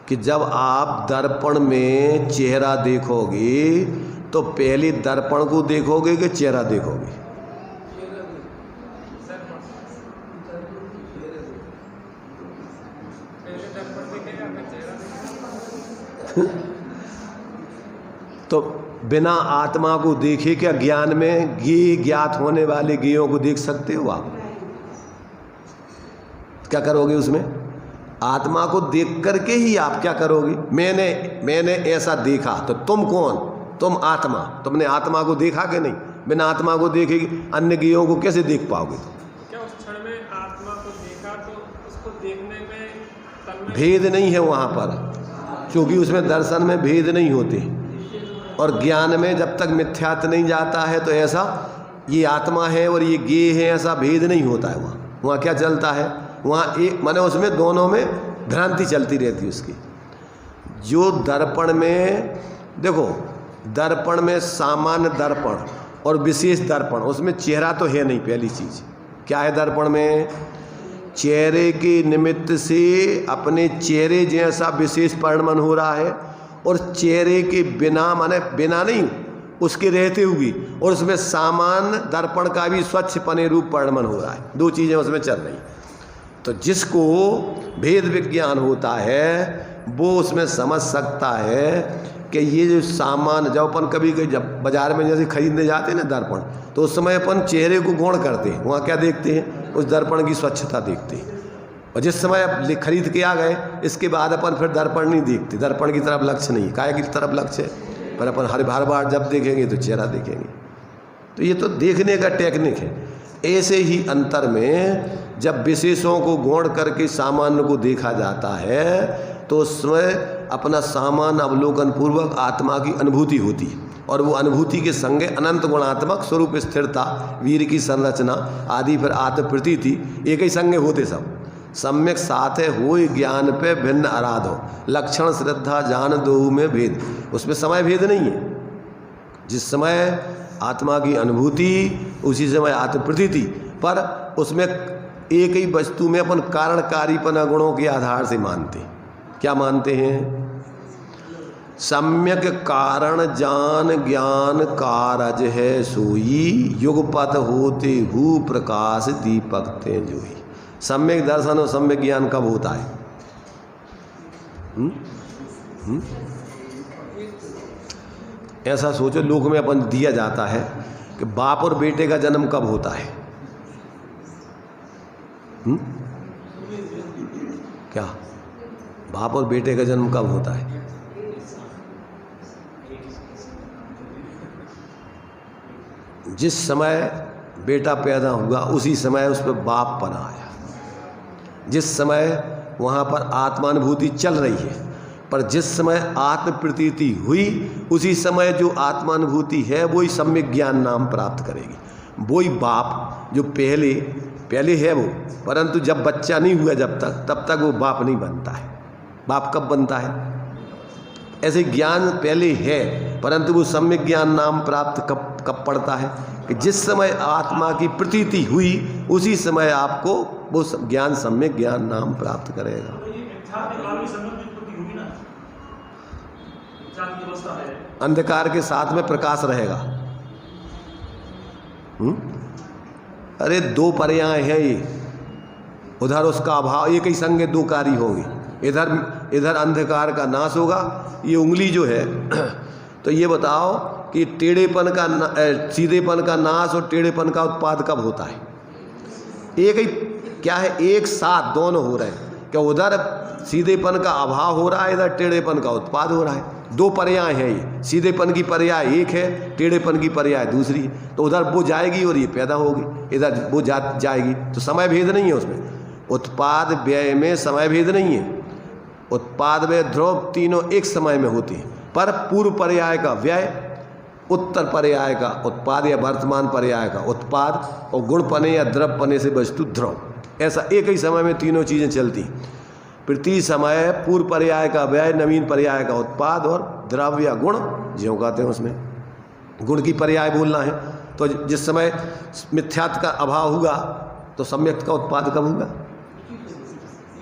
कि जब आप दर्पण में चेहरा देखोगे तो पहले दर्पण को देखोगे कि चेहरा देखोगे? तो बिना आत्मा को देखे क्या ज्ञान में ज्ञात होने वाले ज्ञेयों को देख सकते हो आप? क्या करोगे उसमें? आत्मा को देख करके ही आप क्या करोगे? मैंने ऐसा देखा, तो तुम कौन? तुम आत्मा। तुमने आत्मा को देखा कि नहीं? बिना आत्मा को देखे अन्य ज्ञेयों को कैसे देख पाओगे? क्या उस क्षण में आत्मा को देखा तो उसको देखने में भेद नहीं है वहाँ पर, क्योंकि उसमें दर्शन में भेद नहीं होते, और ज्ञान में जब तक मिथ्यात नहीं जाता है तो ऐसा ये आत्मा है और ये ज्ञेय है ऐसा भेद नहीं होता है। वहाँ क्या चलता है? वहाँ एक माने उसमें दोनों में भ्रांति चलती रहती है उसकी। जो दर्पण में देखो, दर्पण में सामान्य दर्पण और विशेष दर्पण, उसमें चेहरा तो है नहीं। पहली चीज क्या है दर्पण में? चेहरे के निमित्त से अपने चेहरे जैसा विशेष परिणमन हो रहा है, और चेहरे के बिना, माने बिना नहीं, उसके रहते हुए, और उसमें सामान दर्पण का भी स्वच्छ पने रूप परिणमन हो रहा है। दो चीजें उसमें चल रही। तो जिसको भेद विज्ञान होता है वो उसमें समझ सकता है कि ये जो सामान, जब अपन कभी जब बाजार में जैसे खरीदने जाते हैं ना दर्पण, तो उस समय अपन चेहरे को गौण करते हैं। वहाँ क्या देखते हैं? उस दर्पण की स्वच्छता देखते हैं। और जिस समय आप खरीद के आ गए, इसके बाद अपन फिर दर्पण नहीं देखते, दर्पण की तरफ लक्ष्य नहीं, काय की तरफ लक्ष्य है, पर अपन हर बार जब देखेंगे तो चेहरा देखेंगे। तो ये तो देखने का टेक्निक है। ऐसे ही अंतर में जब विशेषों को गौण करके सामान्य को देखा जाता है, तो उसमें अपना सामान्य अवलोकन पूर्वक आत्मा की अनुभूति होती है, और वो अनुभूति के संगे अनंत गुणात्मक स्वरूप स्थिरता, वीर की संरचना आदि, फिर आत्म प्रतीति एक ही संगे होते सब। सम्यक साथ है हो ज्ञान पे भिन्न आराधो, लक्षण श्रद्धा जान दो में भेद। उसमें समय भेद नहीं है। जिस समय आत्मा की अनुभूति उसी समय आत्म प्रतीति, पर उसमें एक ही वस्तु में अपन कारणकारीपन गुणों के आधार से मानते। क्या मानते हैं? सम्यक कारण जान ज्ञान कारज है सोई, युगपत होते हु प्रकाश दीपक ते जोई। सम्यक दर्शन और सम्यक ज्ञान कब होता है? ऐसा सोचो, लोक में अपन दिया जाता है कि बाप और बेटे का जन्म कब होता है? क्या बाप और बेटे का जन्म कब होता है? जिस समय बेटा पैदा हुआ उसी समय उस पर बाप पना आया। जिस समय वहाँ पर आत्मानुभूति चल रही है, पर जिस समय आत्म प्रतीति हुई उसी समय जो आत्मानुभूति है वही सम्यक ज्ञान नाम प्राप्त करेगी। वही बाप जो पहले है वो, परंतु जब बच्चा नहीं हुआ तब तक वो बाप नहीं बनता है। बाप कब बनता है? ऐसे ज्ञान पहले है, परंतु वो सम्यक ज्ञान नाम प्राप्त कब पड़ता है? कि जिस समय आत्मा की प्रतीति हुई उसी समय आपको वो ज्ञान सम्यक ज्ञान नाम प्राप्त करेगा। अंधकार के साथ में प्रकाश रहेगा। अरे दो पर्याय हैं ये, उधर उसका अभाव, एक ही संगे दो कार्य होंगे। इधर अंधकार का नाश होगा। ये उंगली जो है तो ये बताओ कि टेढ़ेपन का सीधेपन का नाश और टेढ़ेपन का उत्पाद कब होता है? एक ही क्या है, एक साथ दोनों हो रहे हैं। क्या उधर सीधेपन का अभाव हो रहा है, इधर टेढ़ेपन का उत्पाद हो रहा है। दो पर्याय हैं ये, सीधेपन की पर्याय एक है, टेढ़ेपन की पर्याय दूसरी है। तो उधर वो जाएगी और ये पैदा होगी, इधर वो जाएगी। तो समय भेद नहीं है उसमें। उत्पाद व्यय में समय भेद नहीं है। उत्पाद व्यय ध्रुव तीनों एक समय में होती है, पर पूर्व पर्याय का व्यय, उत्तर पर्याय का उत्पाद या वर्तमान पर्याय का उत्पाद, और गुणपने या द्रवपने से वस्तु ध्रुव, ऐसा एक ही समय में तीनों चीज़ें चलती। प्रति समय पूर्व पर्याय का व्यय, नवीन पर्याय का उत्पाद, और द्रव्य या गुण ज्यों कहते हैं उसमें गुण की पर्याय बोलना है। तो जिस समय मिथ्यात्व का अभाव हुआ तो सम्यक का उत्पाद कब होगा?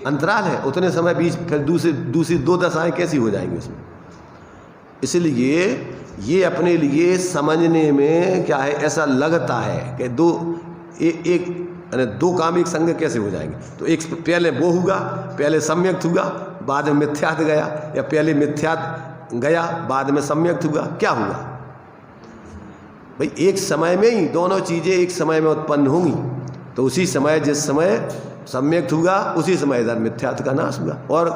अंतराल है, उतने समय बीच फिर दूसरी दो दशाएं कैसी हो जाएंगी उसमें। इसलिए ये अपने लिए समझने में क्या है, ऐसा लगता है कि दो काम एक संग कैसे हो जाएंगे। तो एक पहले वो हुआ, पहले सम्यक हुआ, बाद में मिथ्यात्व गया, या पहले मिथ्यात्व गया बाद में सम्यक हुआ। क्या हुआ भाई? एक समय में ही दोनों चीज़ें एक समय में उत्पन्न होंगी। तो उसी समय जिस समय सम्यक हुआ उसी समय इधर मिथ्यात्व का नाश हुआ। और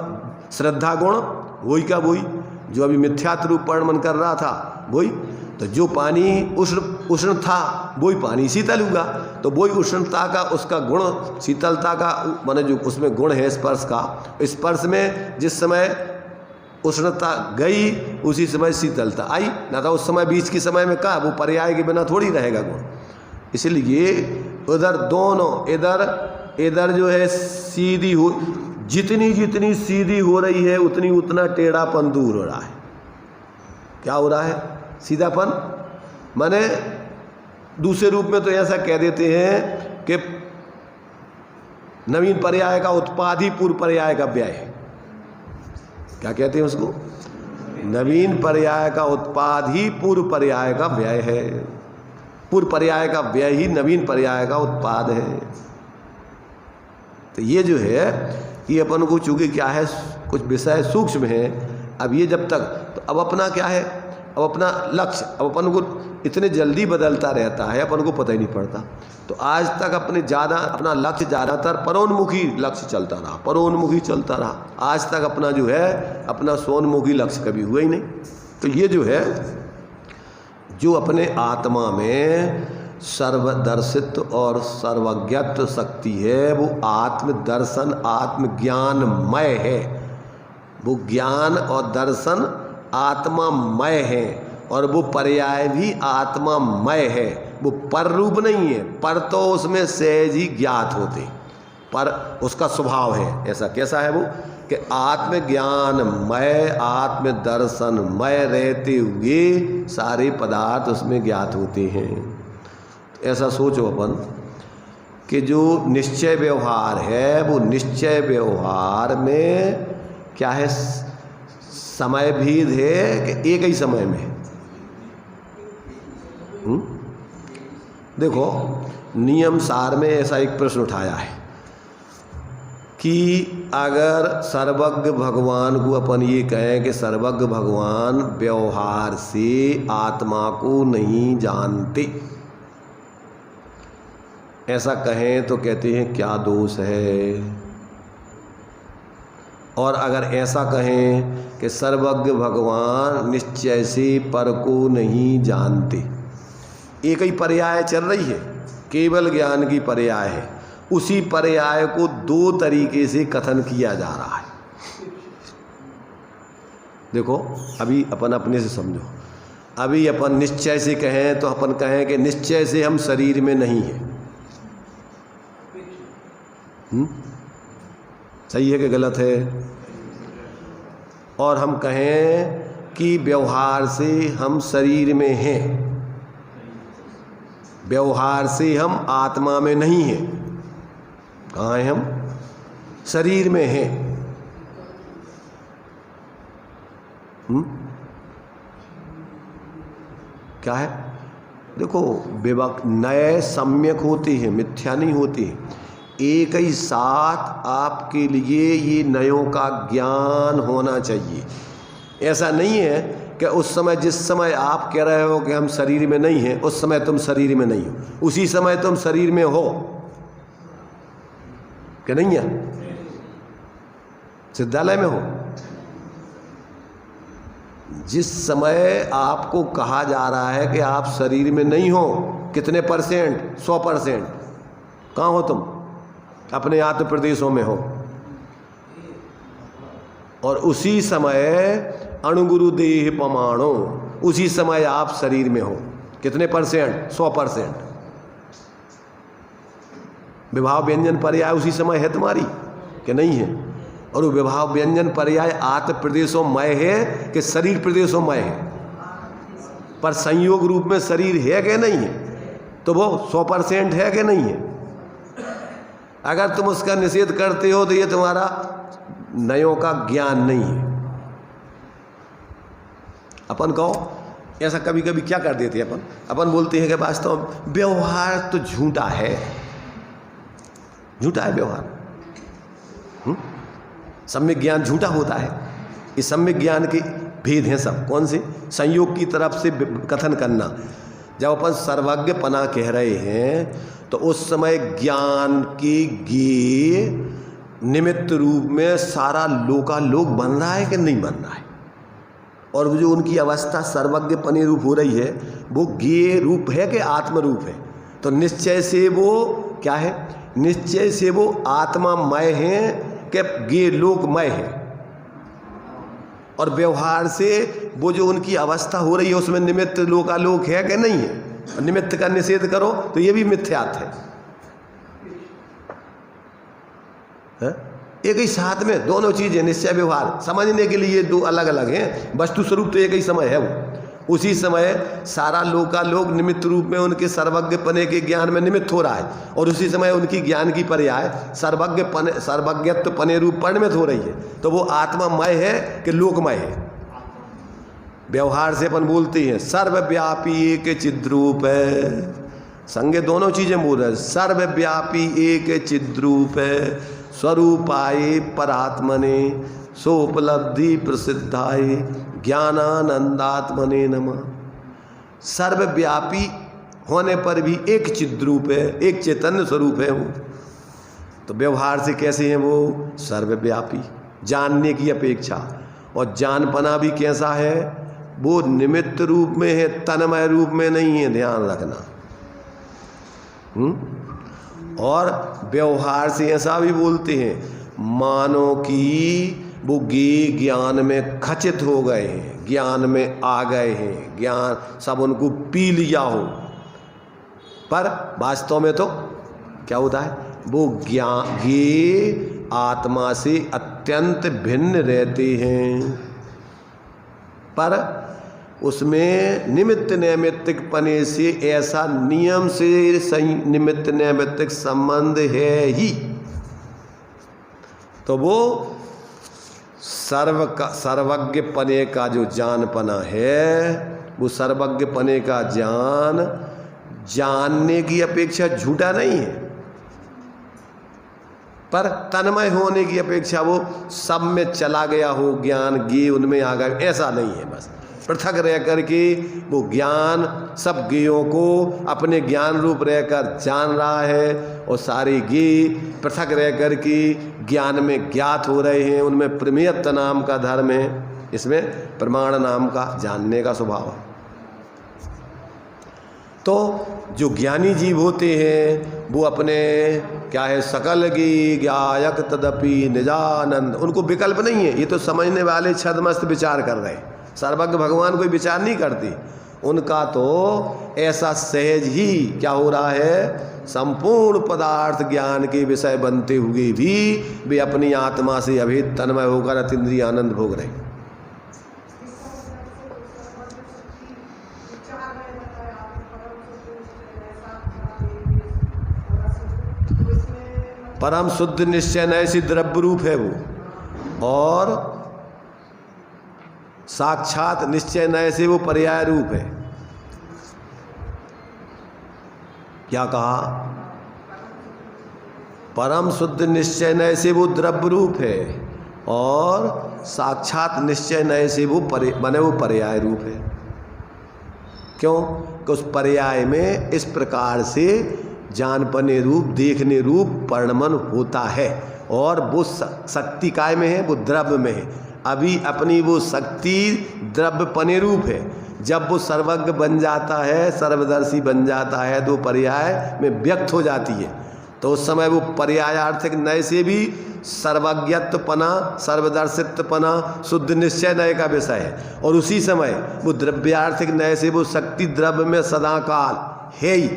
श्रद्धा गुण वही का वही, जो अभी मिथ्यात्व रूप परिणमन कर रहा था वही। तो जो पानी उष्ण था वही पानी शीतल हुआ। तो वही उष्णता का उसका गुण, शीतलता का माने जो उसमें गुण है स्पर्श का, स्पर्श में जिस समय उष्णता गई उसी समय शीतलता आई। ना तो उस समय बीच के समय में कहा वो पर्याय के बिना थोड़ी रहेगा गुण। इसलिए उधर दोनों, इधर जो है सीधी हो, जितनी सीधी हो रही है उतना टेढ़ापन दूर हो रहा है। क्या हो रहा है? सीधापन माने दूसरे रूप में तो ऐसा कह देते हैं कि नवीन पर्याय का उत्पाद ही पूर्व पर्याय का व्यय है। क्या कहते हैं उसको? नवीन पर्याय का उत्पाद ही पूर्व पर्याय का व्यय है। पूर्व पर्याय का व्यय ही नवीन पर्याय का उत्पाद है। तो ये जो है ये अपन को चूंकि क्या है, कुछ विषय सूक्ष्म है। अब ये जब तक, तो अब अपना क्या है, अब अपना लक्ष्य अब अपन को इतने जल्दी बदलता रहता है, अपन को पता ही नहीं पड़ता। तो आज तक अपना लक्ष्य ज़्यादातर परोन्मुखी लक्ष्य चलता रहा, परोन्मुखी चलता रहा। आज तक अपना जो है अपना स्वोन्मुखी लक्ष्य कभी हुआ ही नहीं। तो ये जो है, जो अपने आत्मा में सर्वदर्शित्व और सर्वज्ञत्व शक्ति है, वो आत्मदर्शन आत्मज्ञानमय है। वो ज्ञान और दर्शन आत्मामय है और वो पर्याय भी आत्मामय है। वो पर रूप नहीं है, पर तो उसमें सहज ही ज्ञात होते, पर उसका स्वभाव है ऐसा। कैसा है वो कि आत्मज्ञानमय आत्मदर्शनमय रहते हुए सारे पदार्थ उसमें ज्ञात होते हैं। ऐसा सोचो अपन कि जो निश्चय व्यवहार है, वो निश्चय व्यवहार में क्या है, समय भेद है कि एक ही समय में? देखो, नियम सार में ऐसा एक प्रश्न उठाया है कि अगर सर्वज्ञ भगवान को अपन ये कहें कि सर्वज्ञ भगवान व्यवहार से आत्मा को नहीं जानते, ऐसा कहें तो कहते हैं क्या दोष है। और अगर ऐसा कहें कि सर्वज्ञ भगवान निश्चय से पर को नहीं जानते, एक ही पर्याय चल रही है, केवल ज्ञान की पर्याय है। उसी पर्याय को दो तरीके से कथन किया जा रहा है। देखो, अभी अपन अपने से समझो। अभी अपन निश्चय से कहें तो अपन कहें कि निश्चय से हम शरीर में नहीं हैं। सही है कि गलत है? और हम कहें कि व्यवहार से हम शरीर में हैं, व्यवहार से हम आत्मा में नहीं हैं। कहाँ हैं हम? शरीर में हैं। क्या है? देखो, विवक नए सम्यक होते हैं, मिथ्या नहीं होते हैं। एक ही साथ आपके लिए ये नयों का ज्ञान होना चाहिए। ऐसा नहीं है कि उस समय, जिस समय आप कह रहे हो कि हम शरीर में नहीं हैं, उस समय तुम शरीर में नहीं हो, उसी समय तुम शरीर में हो कि नहीं है? सिद्धालय में हो। जिस समय आपको कहा जा रहा है कि आप शरीर में नहीं हो, कितने परसेंट? 100%। कहाँ हो तुम? अपने आत्म प्रदेशों में हो। और उसी समय अणुगुरु देह पमाणो, उसी समय आप शरीर में हो। कितने परसेंट? 100%। विभाव व्यंजन पर्याय उसी समय है तुम्हारी कि नहीं है? और वो विभाव व्यंजन पर्याय आत्म प्रदेशों मय है कि शरीर प्रदेशों मय है? पर संयोग रूप में शरीर है कि नहीं है? तो वो 100% है कि नहीं है? अगर तुम उसका निषेध करते हो तो ये तुम्हारा नयों का ज्ञान नहीं है। अपन कहो, ऐसा कभी कभी क्या कर देते हैं अपन बोलते हैं कि वास्तव में व्यवहार तो झूठा है, झूठा है व्यवहार। सम्यक ज्ञान झूठा होता है। इस सम्यक ज्ञान के भेद हैं सब। कौन से? संयोग की तरफ से कथन करना। जब अपन सर्वज्ञपना कह रहे हैं तो उस समय ज्ञान के गे निमित्त रूप में सारा लोकालोक बन रहा है कि नहीं बन रहा है? और वो जो उनकी अवस्था सर्वज्ञपनी रूप हो रही है, वो गे रूप है कि आत्म रूप है? तो निश्चय से वो क्या है? निश्चय से वो आत्मामय हैं कि गे लोकमय है? और व्यवहार से वो जो उनकी अवस्था हो रही है उसमें निमित्त लोकालोक है कि नहीं है? निमित्त का निषेध करो तो ये भी मिथ्यात है। एक ही साथ में दोनों चीजें, निश्चय व्यवहार, समझने के लिए दो अलग अलग हैं। वस्तु स्वरूप तो एक ही समय है वो, उसी समय सारा लोकालोक निमित्त रूप में उनके सर्वज्ञपने के ज्ञान में निमित्त हो रहा है, और उसी समय उनकी ज्ञान की पर्याय सर्वज्ञत्व पने रूप परिणमित हो रही है। तो वो आत्मामय है कि लोकमय है? व्यवहार से अपन बोलते हैं सर्वव्यापी एक चिद्रूप है, संगे दोनों चीजें बोल रहे हैं। सर्वव्यापी एक चिद्रूप है, स्वरूपाये परात्मने सोपलब्धि प्रसिद्धाय ज्ञानानंदात्मने नमः। सर्वव्यापी होने पर भी एक चिद्रूप है, एक चैतन्य स्वरूप है वो। तो व्यवहार से कैसे हैं वो? सर्वव्यापी, जानने की अपेक्षा। और जानपना भी कैसा है? वो निमित्त रूप में है, तन्मय रूप में नहीं है, ध्यान रखना। और व्यवहार से ऐसा भी बोलते हैं मानो कि वो ज्ञान में खचित हो गए हैं, ज्ञान में आ गए हैं, ज्ञान सब उनको पी लिया हो, पर वास्तव में तो क्या होता है? वो ज्ञेय आत्मा से अत्यंत भिन्न रहते हैं, पर उसमें निमित्त नैमित्तिक पने से ऐसा नियम से निमित्त नैमित्तिक संबंध है ही। तो वो सर्वज्ञ पने का जो जानपना है, वो सर्वज्ञ पने का ज्ञान जानने की अपेक्षा झूठा नहीं है, पर तन्मय होने की अपेक्षा वो सब में चला गया हो, ज्ञान गे उनमें आ गया, ऐसा नहीं है। बस पृथक रह करके वो ज्ञान सब ज्ञेयों को अपने ज्ञान रूप रहकर जान रहा है, और सारे ज्ञेय पृथक रह करके ज्ञान में ज्ञात हो रहे हैं। उनमें प्रमेयत्व नाम का धर्म है, इसमें प्रमाण नाम का जानने का स्वभाव है। तो जो ज्ञानी जीव होते हैं वो अपने क्या है, सकल की ज्ञायक तदपि निजानंद, उनको विकल्प नहीं है। ये तो समझने वाले छदमस्त विचार कर रहे हैं, सर्वज्ञ भगवान कोई विचार नहीं करती। उनका तो ऐसा सहज ही क्या हो रहा है, संपूर्ण पदार्थ ज्ञान के विषय बनते हुए भी वे अपनी आत्मा से अभेद तन्मय होकर अतीन्द्रिय आनंद भोग रहे हैं। परम शुद्ध निश्चय नय से द्रव्य रूप है वो, और साक्षात निश्चय नय से वो पर्याय रूप है। क्या कहा? परम शुद्ध निश्चय नय से वो द्रव्य रूप है, और साक्षात निश्चय नय से वो वो पर्याय रूप है। क्यों? कि उस पर्याय में इस प्रकार से जानपने रूप, देखने रूप परिणमन होता है, और वो शक्ति काय में है? वो द्रव्य में है। अभी अपनी वो शक्ति द्रव्य पने रूप है। जब वो सर्वज्ञ बन जाता है, सर्वदर्शी बन जाता है, तो पर्याय में व्यक्त हो जाती है। तो उस समय वो पर्यायार्थिक नय से भी सर्वज्ञत्वपना, सर्वदर्शित्वपना, शुद्ध निश्चय नय का विषय है। और उसी समय वो द्रव्यार्थिक नय से वो शक्ति द्रव्य में सदाकाल है ही,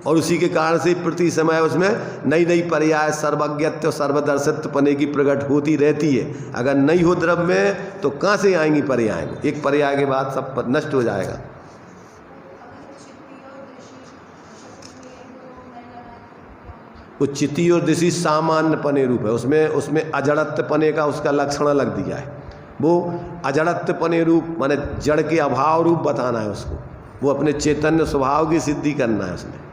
और उसी के कारण से प्रति समय उसमें नई नई पर्याय सर्वज्ञत्व सर्वदर्शित्व पने की प्रकट होती रहती है। अगर नहीं हो द्रव्य में तो कहाँ से आएंगी पर्याय? एक पर्याय के बाद सब नष्ट हो जाएगा। वो चिति और दिशि सामान्य पने रूप है, उसमें अजड़त्व पने का उसका लक्षण लग दिया है। वो अजड़त्व पने रूप माने जड़ के अभाव रूप बताना है उसको, वो अपने चैतन्य स्वभाव की सिद्धि करना है उसमें।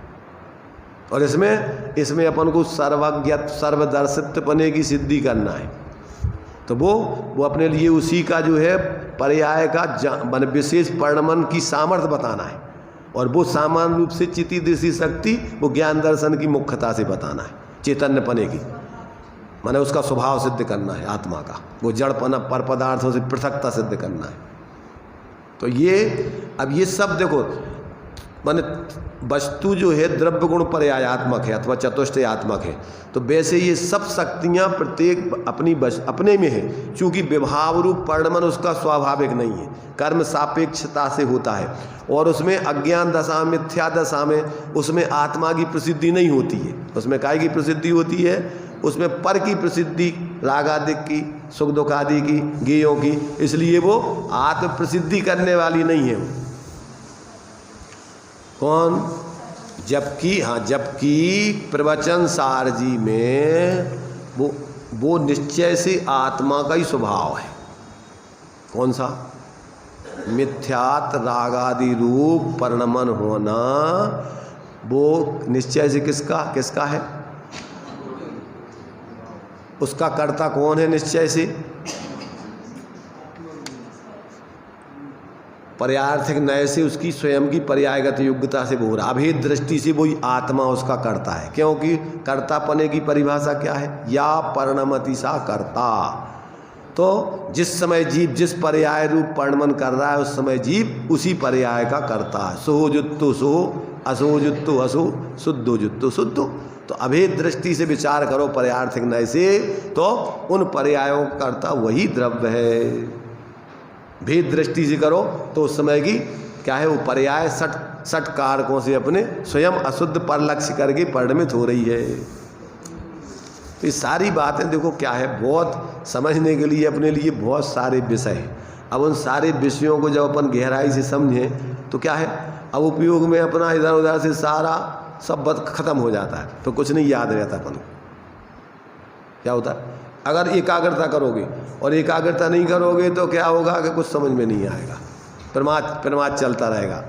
और इसमें अपन को सर्वज्ञ सर्वदर्शित्व पने की सिद्धि करना है। तो वो अपने लिए उसी का जो है पर्याय का विशेष परिणमन की सामर्थ्य बताना है, और वो सामान्य रूप से चिति दृष्टि शक्ति वो ज्ञान दर्शन की मुख्यता से बताना है, चैतन्य पने की माने उसका स्वभाव सिद्ध करना है आत्मा का, वो जड़पना पर पदार्थों से पृथकता सिद्ध करना है। तो अब ये सब देखो माने वस्तु जो है द्रव्य गुण पर्यायात्मक है अथवा चतुष्टयात्मक है। तो वैसे ये सब शक्तियाँ प्रत्येक अपने में है, चूँकि विभाव रूप परिणमन उसका स्वाभाविक नहीं है, कर्म सापेक्षता से होता है, और उसमें अज्ञान दशा मिथ्या दशा में उसमें आत्मा की प्रसिद्धि नहीं होती है। उसमें काय की प्रसिद्धि होती है? उसमें पर की प्रसिद्धि, रागादिक की, सुख दुख आदि की, ज्ञेयों की, इसलिए वो आत्म प्रसिद्धि करने वाली नहीं है। कौन? जबकि हाँ, जबकि प्रवचन सार जी में वो निश्चय से आत्मा का ही स्वभाव है। कौन सा? मिथ्यात रागादि रूप परिणमन होना, वो निश्चय से किसका है? उसका कर्ता कौन है निश्चय से? पर्यार्थिक नय से उसकी स्वयं की पर्यायगत योग्यता से हो रहा, अभेद दृष्टि से वही आत्मा उसका कर्ता है। क्योंकि कर्तापने की परिभाषा क्या है? या परिणमति सा कर्ता। तो जिस समय जीव जिस पर्याय रूप परिणमन कर रहा है उस समय जीव उसी पर्याय का कर्ता है। सोहो जुत्तो सोहो, असो जुत्तो असो, शुद्धो जुत्तो शुद्धो। तो अभेद दृष्टि से विचार करो पर्यार्थिक नय से, तो उन पर्यायों का कर्ता वही द्रव्य है। भेद दृष्टि से करो तो उस समय की क्या है? वो पर्याय सट कारकों से अपने स्वयं अशुद्ध पर लक्ष्य करके परिणमित हो रही है। तो ये सारी बातें देखो क्या है, बहुत समझने के लिए अपने लिए बहुत सारे विषय हैं। अब उन सारे विषयों को जब अपन गहराई से समझें तो क्या है, अब उपयोग में अपना इधर उधर से सारा सब बात खत्म हो जाता है, तो कुछ नहीं याद रहता अपन को। क्या होता है? अगर एकाग्रता करोगे और एकाग्रता नहीं करोगे तो क्या होगा कि कुछ समझ में नहीं आएगा, प्रमाद चलता रहेगा,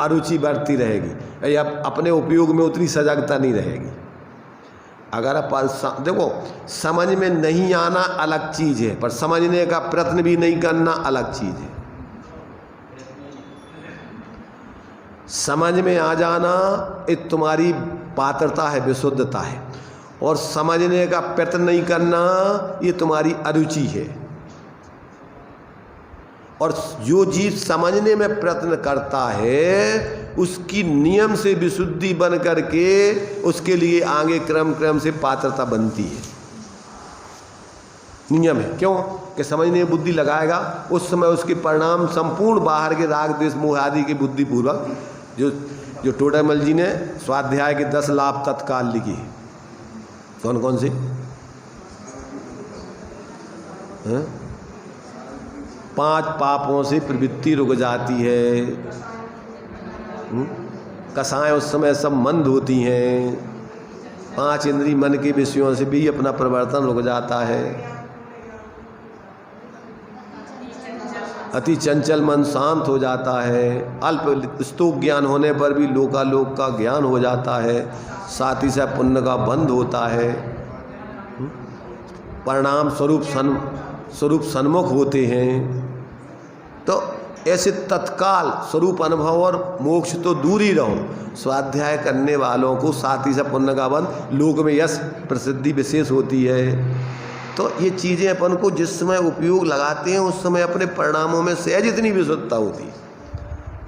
अरुचि बढ़ती रहेगी, या अपने उपयोग में उतनी सजगता नहीं रहेगी। अगर देखो, समझ में नहीं आना अलग चीज़ है, पर समझने का प्रयत्न भी नहीं करना अलग चीज़ है। समझ में आ जाना एक तुम्हारी पात्रता है, विशुद्धता है, और समझने का प्रयत्न नहीं करना ये तुम्हारी अरुचि है। और जो जीव समझने में प्रयत्न करता है उसकी नियम से विशुद्धि बन करके उसके लिए आगे क्रम से पात्रता बनती है। नियम है, क्यों? कि समझने में बुद्धि लगाएगा उस समय उसके परिणाम संपूर्ण बाहर के राग द्वेष मोह आदि की बुद्धिपूर्वक, जो टोडामल जी ने स्वाध्याय के 10 लाभ तत्काल लिखी है। कौन कौन सी? 5 पापों से प्रवृत्ति रुक जाती है, कसाएं उस समय सब मंद होती हैं, 5 इंद्रिय मन के विषयों से भी अपना परिवर्तन रुक जाता है, अति चंचल मन शांत हो जाता है, अल्प स्तूक ज्ञान होने पर भी लोकालोक का ज्ञान हो जाता है, साथ ही साथ पुण्य का बंध होता है, परिणाम स्वरूप सन्मुख होते हैं। तो ऐसे तत्काल स्वरूप अनुभव और मोक्ष तो दूर ही रहो, स्वाध्याय करने वालों को साथ ही साथ पुण्य का बंध, लोक में यश प्रसिद्धि विशेष होती है। तो ये चीज़ें अपन को जिस समय उपयोग लगाते हैं उस समय अपने परिणामों में सहज इतनी विशुद्धता होती है,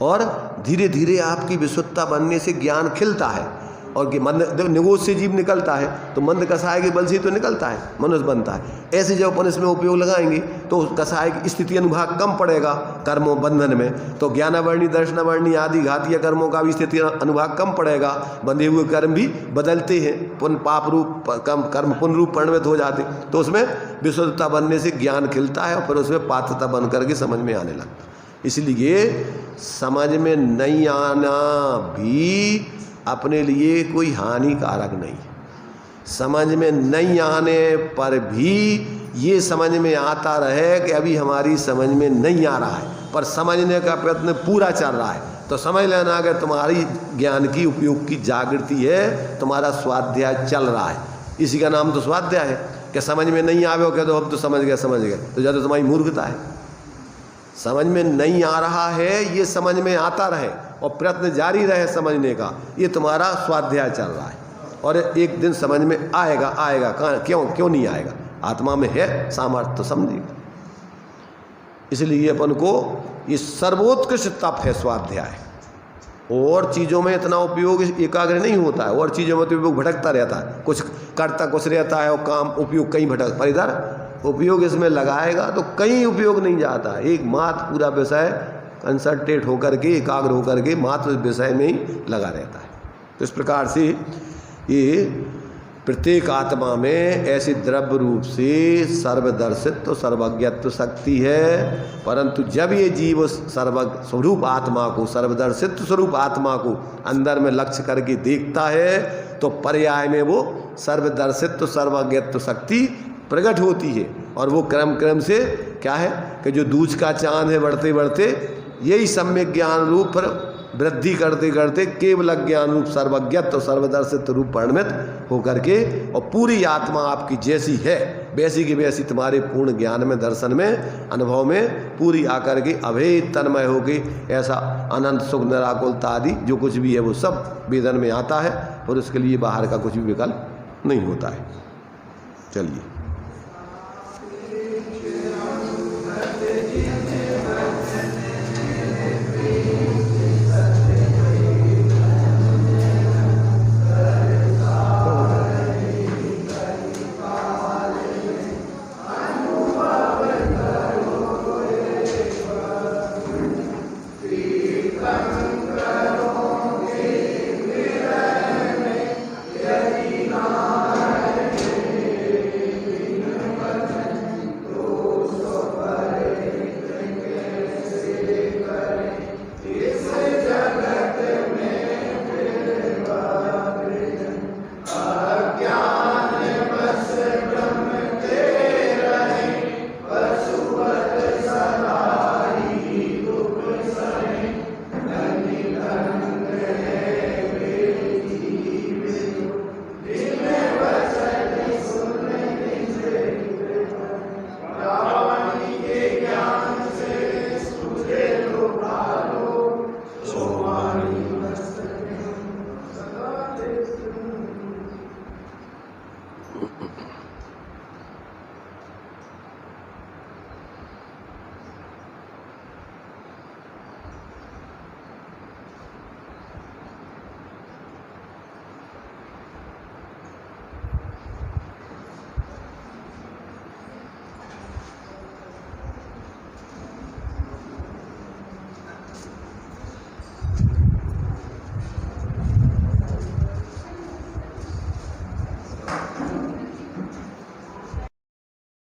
और धीरे धीरे आपकी विशुद्धता बनने से ज्ञान खिलता है, और कि मंद निगोज से जीव निकलता है तो मंद कसाय के बल से तो निकलता है, मनुष्य बनता है। ऐसे जब अपन इसमें उपयोग लगाएंगे तो कसाय की स्थिति अनुभाग कम पड़ेगा कर्मों बंधन में, तो ज्ञानावर्णी दर्शनावर्णी आदि घातीय कर्मों का भी स्थिति अनुभाग कम पड़ेगा, बंधे हुए कर्म भी बदलते हैं, पुण्य पाप रूप कर्म पुण्य रूप परिणमित हो जाते, तो उसमें विशुद्धता बनने से ज्ञान खिलता है और फिर उसमें पात्रता बन करके समझ में आने लगता है। इसलिए समझ में नहीं आना भी अपने लिए कोई हानिकारक नहीं। समझ में नहीं आने पर भी ये समझ में आता रहे कि अभी हमारी समझ में नहीं आ रहा है, पर समझने का प्रयत्न पूरा चल रहा है, तो समझ लेना अगर तुम्हारी ज्ञान की उपयोग की जागृति है, तुम्हारा स्वाध्याय चल रहा है। इसी का नाम तो स्वाध्याय है। कि समझ में नहीं आवे हो क्या तो अब तो समझ गए, तो ज़्यादा तुम्हारी मूर्खता है। समझ में नहीं आ रहा है ये समझ में आता रहे और प्रयत्न जारी रहे समझने का, ये तुम्हारा स्वाध्याय चल रहा है, और एक दिन समझ में आएगा। क्यों नहीं आएगा? आत्मा में है सामर्थ्य तो समझेगा। इसलिए अपन को ये सर्वोत्कृष्ट तप है स्वाध्याय। और चीज़ों में इतना उपयोग एकाग्र नहीं होता है, और चीज़ों में तो उपयोग भटकता रहता है, कुछ करता कुछ रहता है और काम उपयोग कहीं भटक, पर इधर उपयोग इसमें लगाएगा तो कहीं उपयोग नहीं जाता। एक मात्र पूरा विषय कंसंट्रेट होकर के, एकाग्र होकर के मात्र विषय में ही लगा रहता है। तो इस प्रकार से ये प्रत्येक आत्मा में ऐसे द्रव्य रूप से सर्वदर्शित्व सर्वज्ञत्व शक्ति है, परंतु जब ये जीव सर्व स्वरूप आत्मा को, सर्वदर्शित्व स्वरूप आत्मा को अंदर में लक्ष्य करके देखता है तो पर्याय में वो सर्वदर्शित्व सर्वज्ञत्व शक्ति प्रकट होती है। और वो क्रम क्रम से क्या है कि जो दूज का चांद है बढ़ते बढ़ते यही सम्यक ज्ञान रूप पर वृद्धि करते करते केवल ज्ञान रूप सर्वज्ञत्व सर्वदर्शित्व रूप परिणमित होकर के और पूरी आत्मा आपकी जैसी है वैसी की वैसी तुम्हारे पूर्ण ज्ञान में, दर्शन में, अनुभव में पूरी आकर के अभेद तन्मय होके ऐसा अनंत सुख निराकुलता आदि जो कुछ भी है वो सब वेदन में आता है और उसके लिए बाहर का कुछ भी विकल्प नहीं होता है। चलिए।